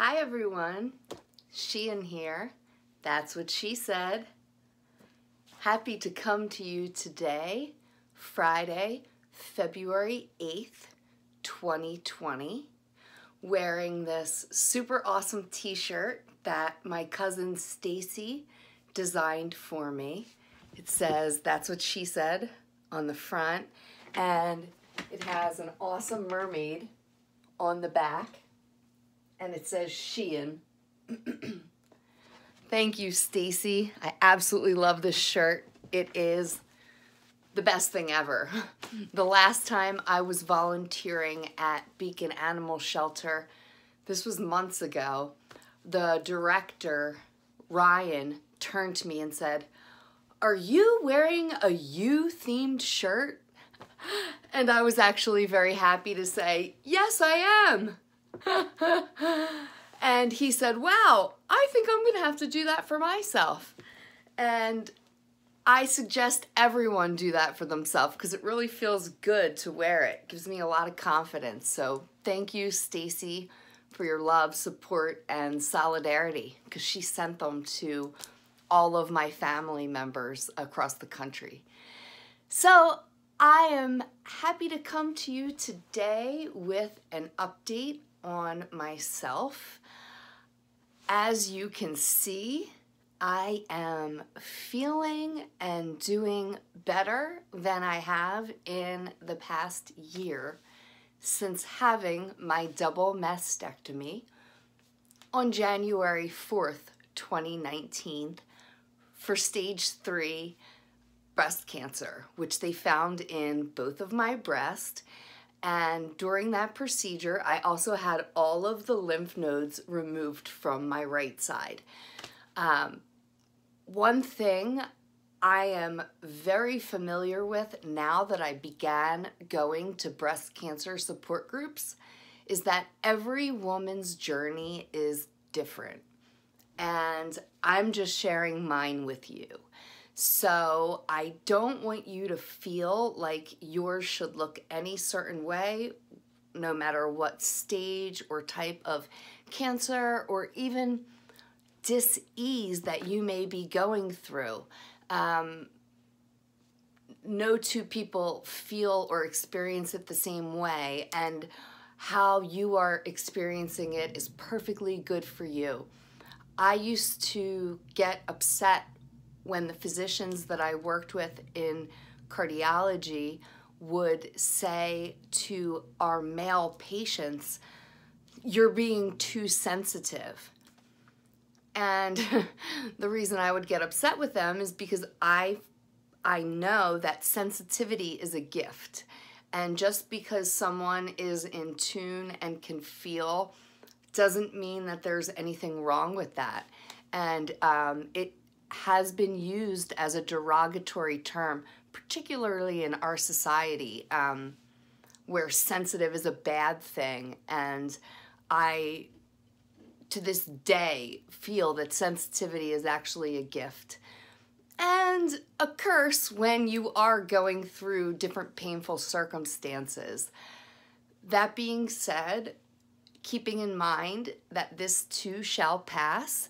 Hi everyone, Sheehan here. That's what she said. Happy to come to you today, Friday, February 8th, 2020, wearing this super awesome t-shirt that my cousin Stacy designed for me. It says, "That's what she said" on the front, and it has an awesome mermaid on the back. And it says Sheehan. Thank you, Stacy. I absolutely love this shirt. It is the best thing ever. The last time I was volunteering at Beacon Animal Shelter, this was months ago, the director, Ryan, turned to me and said, "Are you wearing a you-themed shirt?" And I was actually very happy to say, "Yes, I am." And he said, "Wow, I think I'm gonna have to do that for myself." And I suggest everyone do that for themselves because it really feels good to wear it. It gives me a lot of confidence. So thank you, Stacy, for your love, support, and solidarity, because she sent them to all of my family members across the country. So I am happy to come to you today with an update on myself. As you can see, I am feeling and doing better than I have in the past year since having my double mastectomy on January 4th, 2019 for stage 3 breast cancer, which they found in both of my breasts. And during that procedure, I also had all of the lymph nodes removed from my right side. One thing I am very familiar with now that I began going to breast cancer support groups is that every woman's journey is different. And I'm just sharing mine with you. So I don't want you to feel like yours should look any certain way, no matter what stage or type of cancer or even dis-ease that you may be going through. No two people feel or experience it the same way, and how you are experiencing it is perfectly good for you. I used to get upset when the physicians that I worked with in cardiology would say to our male patients, "You're being too sensitive." And the reason I would get upset with them is because I know that sensitivity is a gift. And just because someone is in tune and can feel doesn't mean that there's anything wrong with that. And it has been used as a derogatory term, particularly in our society, where sensitive is a bad thing. And I, to this day, feel that sensitivity is actually a gift and a curse when you are going through different painful circumstances. That being said, keeping in mind that this too shall pass,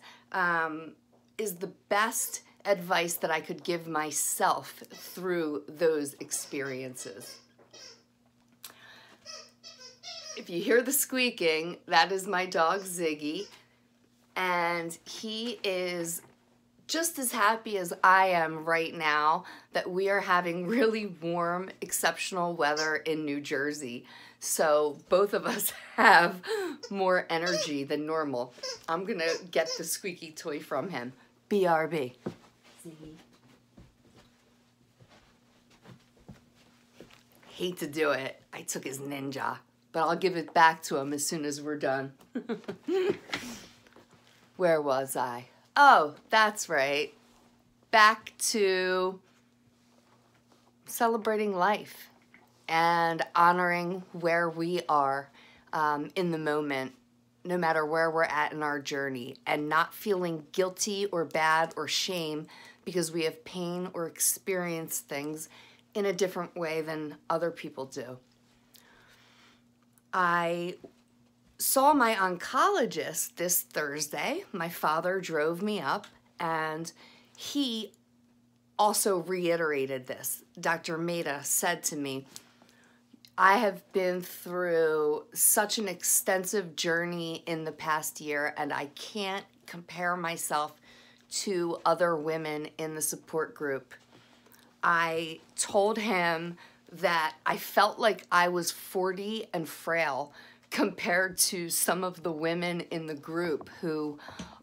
is the best advice that I could give myself through those experiences. If you hear the squeaking, that is my dog Ziggy, and he is just as happy as I am right now that we are having really warm, exceptional weather in New Jersey. So both of us have more energy than normal. I'm gonna get the squeaky toy from him. BRB. Ziggy. Hate to do it. I took his ninja, but I'll give it back to him as soon as we're done. Where was I? Oh, that's right. Back to celebrating life and honoring where we are in the moment, no matter where we're at in our journey, and not feeling guilty or bad or shame because we have pain or experience things in a different way than other people do. I saw my oncologist this Thursday. My father drove me up, and he also reiterated this. Dr. Mehta said to me, I have been through such an extensive journey in the past year, and I can't compare myself to other women in the support group. I told him that I felt like I was 40 and frail compared to some of the women in the group who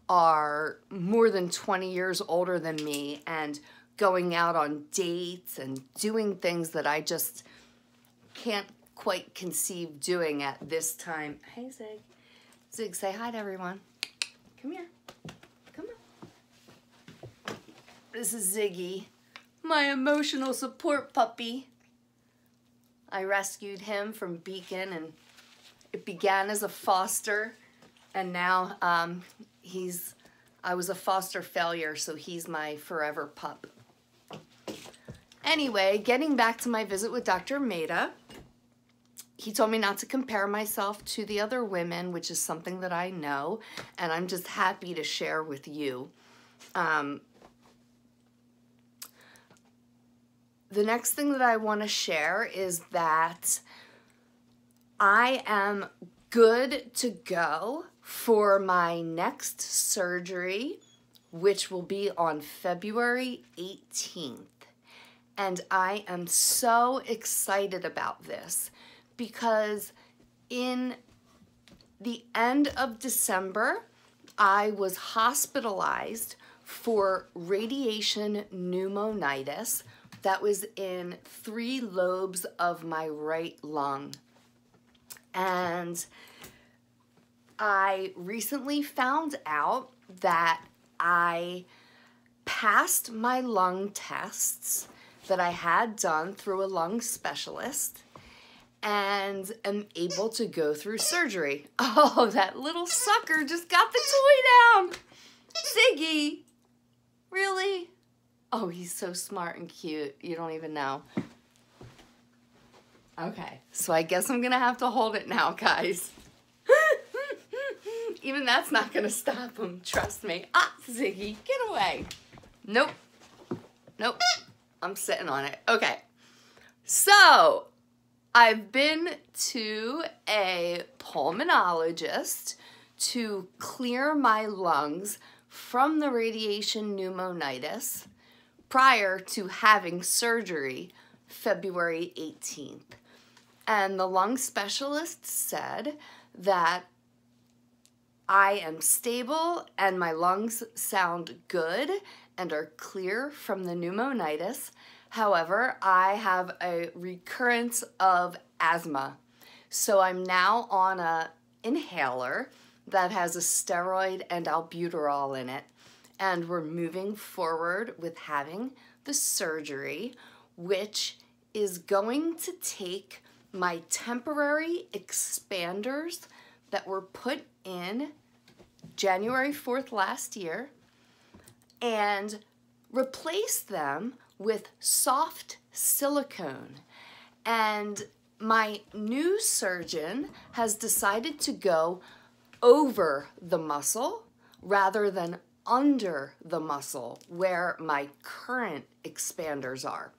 are more than 20 years older than me and going out on dates and doing things that I just can't quite conceive doing at this time. Hey, Zig. Zig, say hi to everyone. Come here. Come on. This is Ziggy, my emotional support puppy. I rescued him from Beacon, and it began as a foster, and now I was a foster failure, so he's my forever pup. Anyway, getting back to my visit with Dr. Mehta, he told me not to compare myself to the other women, which is something that I know, and I'm just happy to share with you. The next thing that I want to share is that I am good to go for my next surgery, which will be on February 18th. And I am so excited about this because in the end of December, I was hospitalized for radiation pneumonitis that was in 3 lobes of my right lung. And I recently found out that I passed my lung tests that I had done through a lung specialist and am able to go through surgery. Oh, that little sucker just got the toy down. Ziggy, really? Oh, he's so smart and cute. You don't even know. Okay, so I guess I'm gonna have to hold it now, guys. Even that's not gonna stop him, trust me. Ah, Ziggy, get away. Nope, nope, I'm sitting on it. Okay, so I've been to a pulmonologist to clear my lungs from the radiation pneumonitis prior to having surgery February 18th. And the lung specialist said that I am stable and my lungs sound good and are clear from the pneumonitis. However, I have a recurrence of asthma. So I'm now on an inhaler that has a steroid and albuterol in it. And we're moving forward with having the surgery, which is going to take my temporary expanders that were put in January 4th last year and replace them with soft silicone. And my new surgeon has decided to go over the muscle rather than under the muscle where my current expanders are.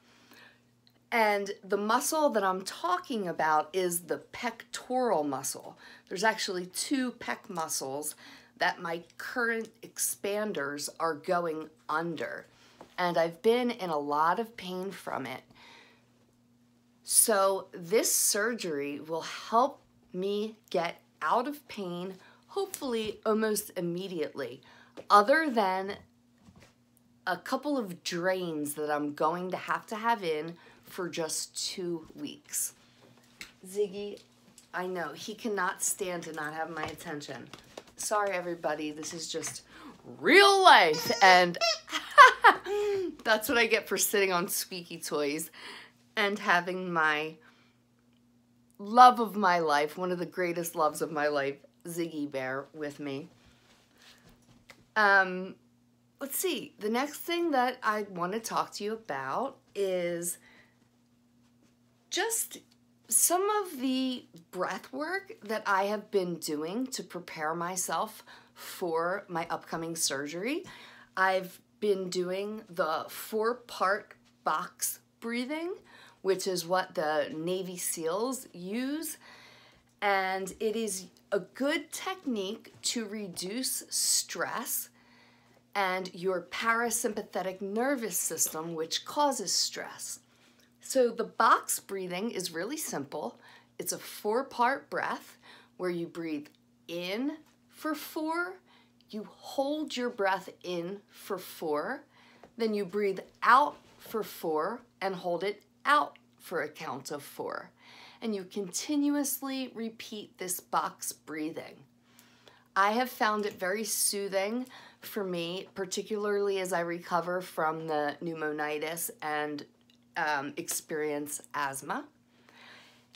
And the muscle that I'm talking about is the pectoral muscle. There's actually 2 pec muscles that my current expanders are going under. And I've been in a lot of pain from it. So this surgery will help me get out of pain, hopefully almost immediately, other than a couple of drains that I'm going to have in for just 2 weeks. Ziggy, I know, he cannot stand to not have my attention. Sorry, everybody, this is just real life, and that's what I get for sitting on squeaky toys and having my love of my life, one of the greatest loves of my life, Ziggy Bear, with me. Let's see, the next thing that I want to talk to you about is just some of the breath work that I have been doing to prepare myself for my upcoming surgery, I've been doing the 4-part box breathing, which is what the Navy SEALs use. And it is a good technique to reduce stress and your parasympathetic nervous system, which causes stress. So the box breathing is really simple. It's a 4-part breath where you breathe in for 4, you hold your breath in for 4, then you breathe out for 4 and hold it out for a count of 4. And you continuously repeat this box breathing. I have found it very soothing for me, particularly as I recover from the pneumonitis and experience asthma.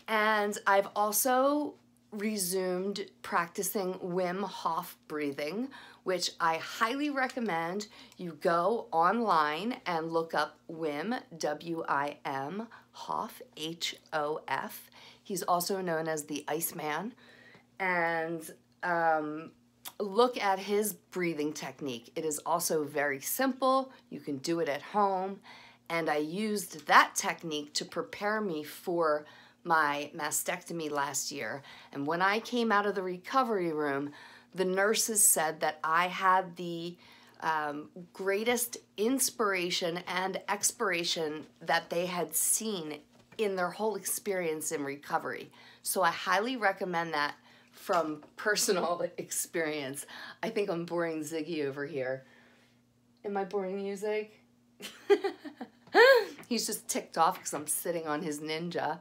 And I've also resumed practicing Wim Hof breathing, which I highly recommend you go online and look up Wim, W-I-M, Hof, H-O-F. He's also known as the Iceman. And look at his breathing technique. It is also very simple. You can do it at home. And I used that technique to prepare me for my mastectomy last year. And when I came out of the recovery room, the nurses said that I had the greatest inspiration and expiration that they had seen in their whole experience in recovery. So I highly recommend that from personal experience. I think I'm boring Ziggy over here. Am I boring music? He's just ticked off because I'm sitting on his Ninja.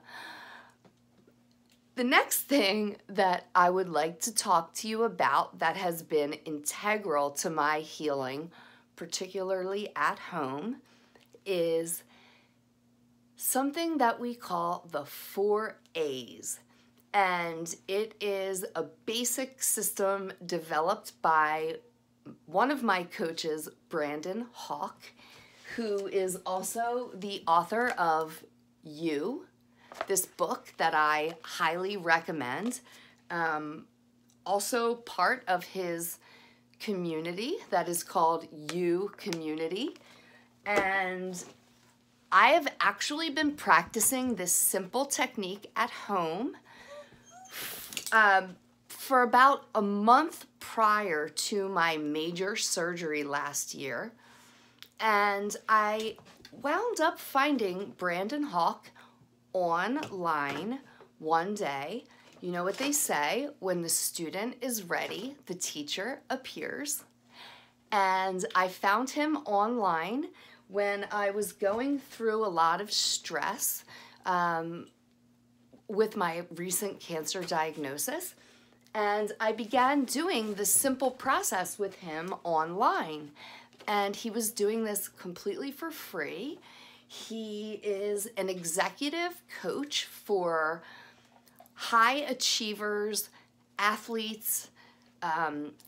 The next thing that I would like to talk to you about that has been integral to my healing, particularly at home, is something that we call the 4 A's. And it is a basic system developed by one of my coaches, Brandon Hawk, who is also the author of You, this book that I highly recommend. Also part of his community that is called You Community. And I have actually been practicing this simple technique at home for about a month prior to my major surgery last year. And I wound up finding Brandon Hawk online one day. You know what they say, when the student is ready, the teacher appears. And I found him online when I was going through a lot of stress with my recent cancer diagnosis. And I began doing the simple process with him online. And he was doing this completely for free. He is an executive coach for high achievers, athletes,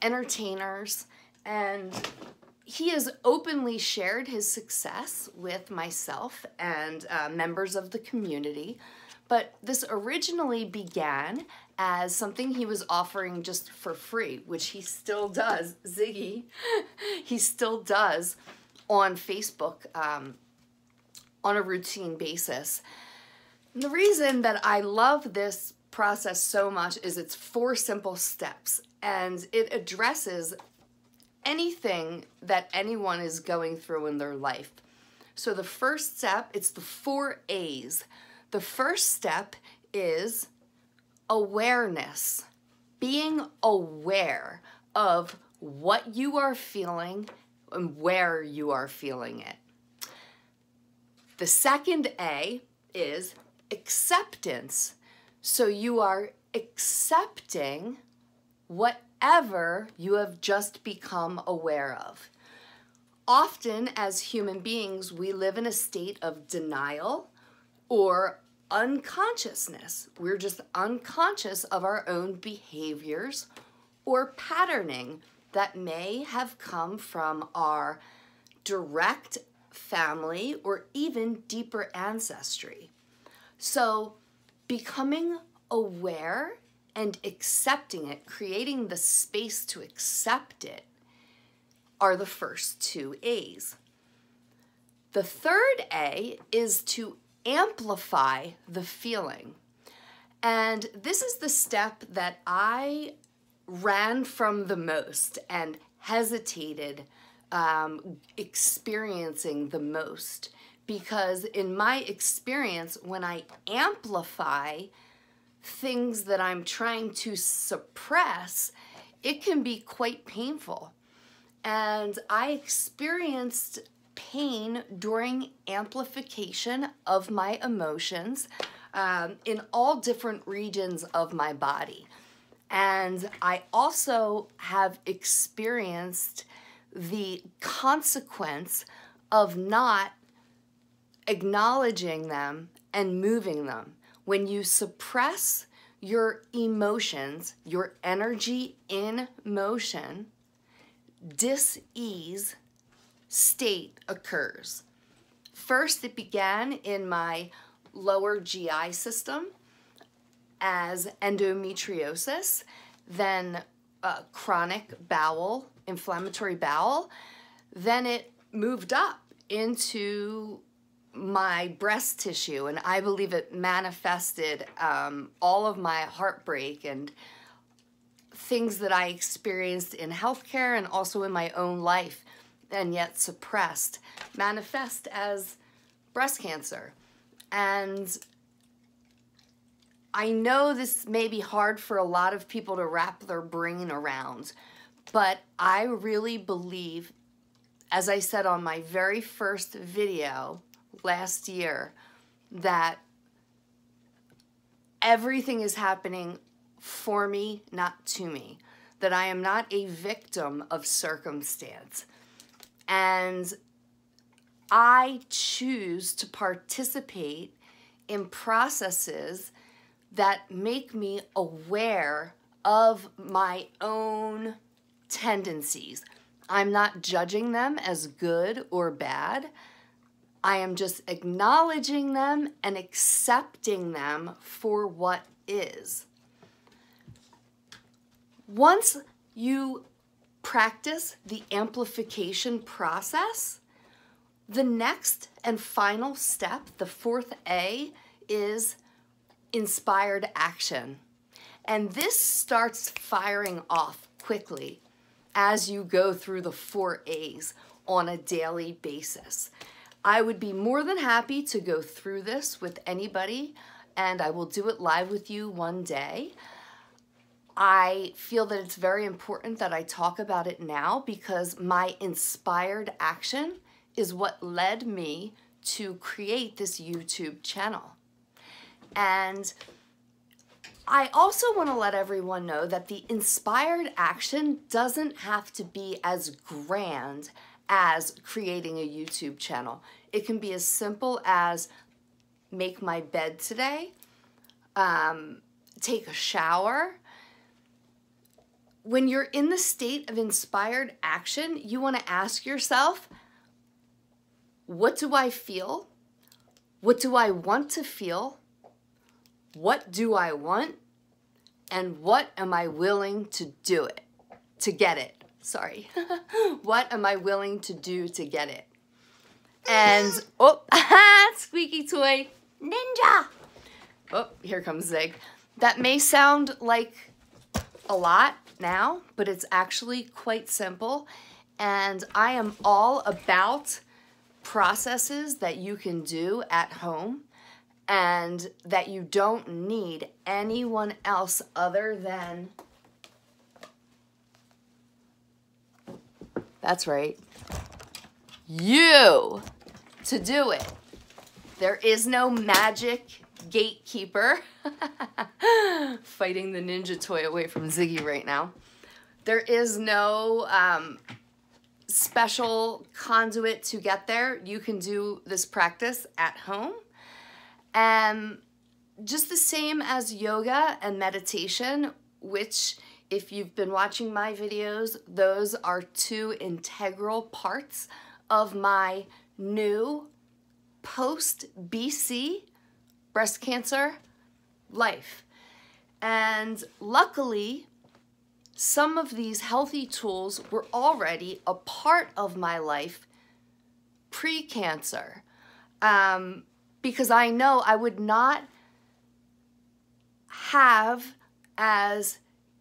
entertainers, and he has openly shared his success with myself and members of the community. But this originally began as something he was offering just for free, which he still does, Ziggy, he still does on Facebook on a routine basis. And the reason that I love this process so much is it's 4 simple steps, and it addresses anything that anyone is going through in their life. So the first step, it's the 4 A's. The first step is awareness, being aware of what you are feeling and where you are feeling it. The second A is acceptance. So you are accepting whatever you have just become aware of. Often as human beings, we live in a state of denial or unconsciousness. We're just unconscious of our own behaviors or patterning that may have come from our direct family or even deeper ancestry. So becoming aware and accepting it, creating the space to accept it, are the first two A's. The third A is to amplify the feeling. And this is the step that I ran from the most and hesitated experiencing the most, because in my experience, when I amplify things that I'm trying to suppress, it can be quite painful. And I experienced pain during amplification of my emotions in all different regions of my body. And I also have experienced the consequence of not acknowledging them and moving them. When you suppress your emotions, your energy in motion, dis-ease state occurs. First, it began in my lower GI system as endometriosis, then chronic bowel, inflammatory bowel. Then it moved up into my breast tissue, and I believe it manifested all of my heartbreak and things that I experienced in healthcare and also in my own life, and yet suppressed, manifest as breast cancer. And I know this may be hard for a lot of people to wrap their brain around, but I really believe, as I said on my very first video last year, that everything is happening for me, not to me, that I am not a victim of circumstance. And I choose to participate in processes that make me aware of my own tendencies. I'm not judging them as good or bad. I am just acknowledging them and accepting them for what is. Once you practice the amplification process, the next and final step, the fourth A, is inspired action. And this starts firing off quickly as you go through the 4 A's on a daily basis. I would be more than happy to go through this with anybody, and I will do it live with you one day. I feel that it's very important that I talk about it now because my inspired action is what led me to create this YouTube channel. And I also want to let everyone know that the inspired action doesn't have to be as grand as creating a YouTube channel. It can be as simple as make my bed today, take a shower. When you're in the state of inspired action, you want to ask yourself, what do I feel? What do I want to feel? What do I want? And what am I willing to do it, to get it? Sorry. What am I willing to do to get it? And, oh, squeaky toy, ninja. Oh, here comes Zig. That may sound like a lot now, but it's actually quite simple. And I am all about processes that you can do at home and that you don't need anyone else other than, that's right, you to do it. There is no magic gatekeeper. Fighting the ninja toy away from Ziggy right now. There is no special conduit to get there. You can do this practice at home. Just the same as yoga and meditation, which if you've been watching my videos, those are 2 integral parts of my new post-BC breast cancer life. And luckily, some of these healthy tools were already a part of my life pre-cancer, because I know I would not have as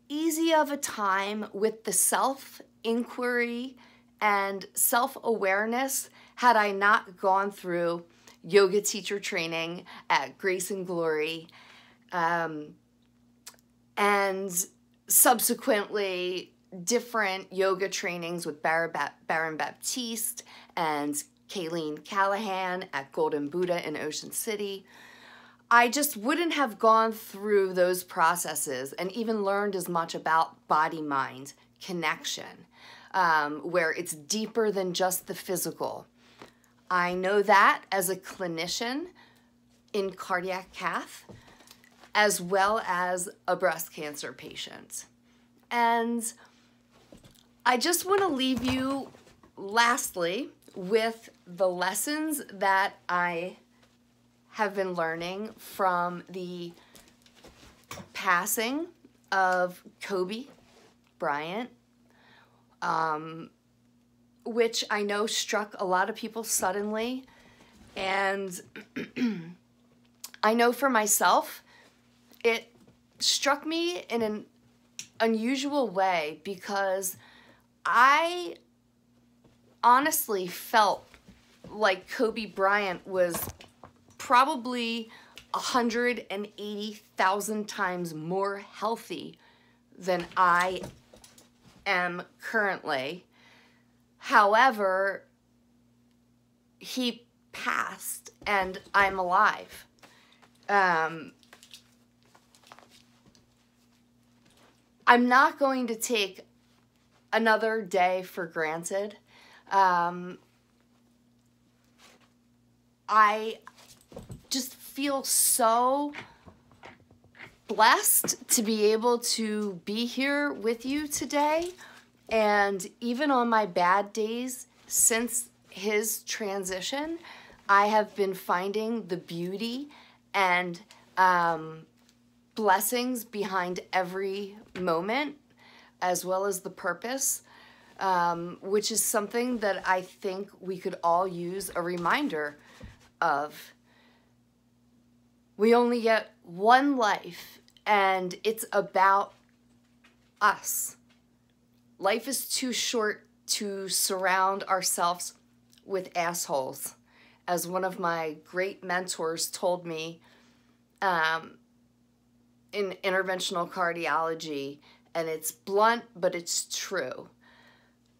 easy of a time with the self-inquiry and self-awareness had I not gone through yoga teacher training at Grace and Glory, and subsequently different yoga trainings with Baron Baptiste and Kayleen Callahan at Golden Buddha in Ocean City. I just wouldn't have gone through those processes and even learned as much about body-mind connection, where it's deeper than just the physical. I know that as a clinician in cardiac cath, as well as a breast cancer patient. And I just want to leave you, lastly, with the lessons that I have been learning from the passing of Kobe Bryant, which I know struck a lot of people suddenly. And I know for myself, it struck me in an unusual way because I honestly felt like Kobe Bryant was probably 180,000 times more healthy than I am currently. However, he passed and I'm alive. I'm not going to take another day for granted. I just feel so blessed to be able to be here with you today. And even on my bad days since his transition, I have been finding the beauty and blessings behind every moment, as well as the purpose, which is something that I think we could all use a reminder of. We only get one life, and it's about us. Life is too short to surround ourselves with assholes, as one of my great mentors told me in interventional cardiology, and it's blunt, but it's true.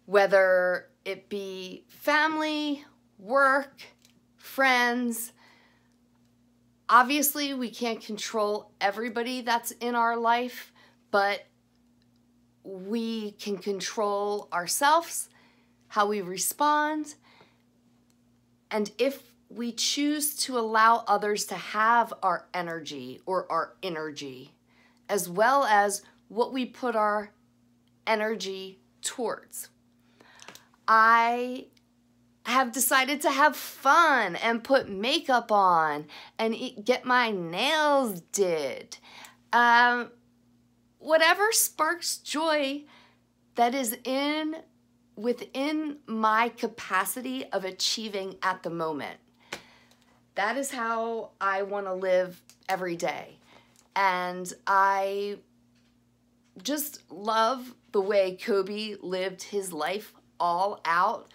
Whether it be family, work, friends, obviously we can't control everybody that's in our life, but we can control ourselves, how we respond, and if we choose to allow others to have our energy or our energy, as well as what we put our energy towards. I have decided to have fun and put makeup on and get my nails did. Whatever sparks joy that is within my capacity of achieving at the moment. That is how I want to live every day. And I just love the way Kobe lived his life all out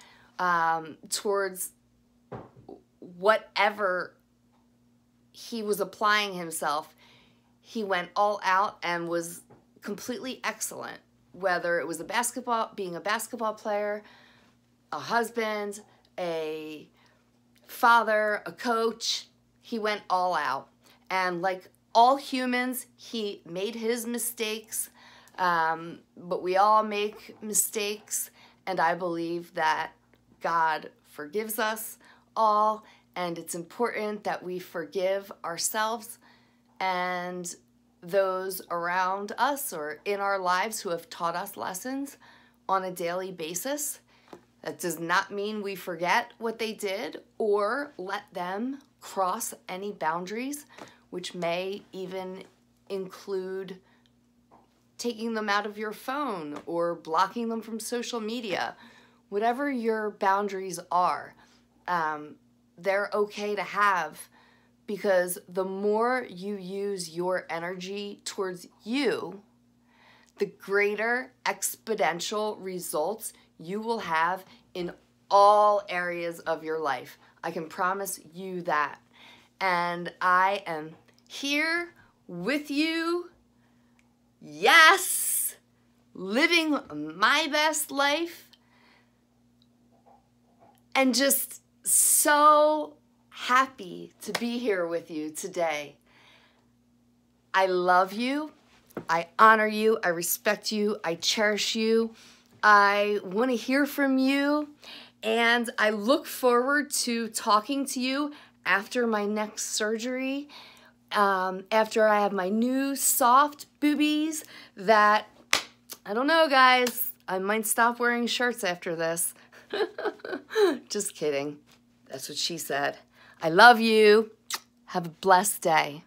towards whatever he was applying himself. He went all out and was completely excellent, whether it was being a basketball player, a husband, a father, a coach. He went all out. And like all humans, he made his mistakes, but we all make mistakes, and I believe that God forgives us all, and it's important that we forgive ourselves and those around us or in our lives who have taught us lessons on a daily basis. That does not mean we forget what they did or let them cross any boundaries which may even include taking them out of your phone or blocking them from social media. Whatever your boundaries are, they're okay to have, because the more you use your energy towards you, the greater exponential results you will have in all areas of your life. I can promise you that. And I am here with you. Yes, living my best life, and just so happy to be here with you today. I love you. I honor you. I respect you. I cherish you. I want to hear from you, and I look forward to talking to you after my next surgery. After I have my new soft boobies that, I don't know, guys, I might stop wearing shirts after this. Just kidding. That's what she said. I love you. Have a blessed day.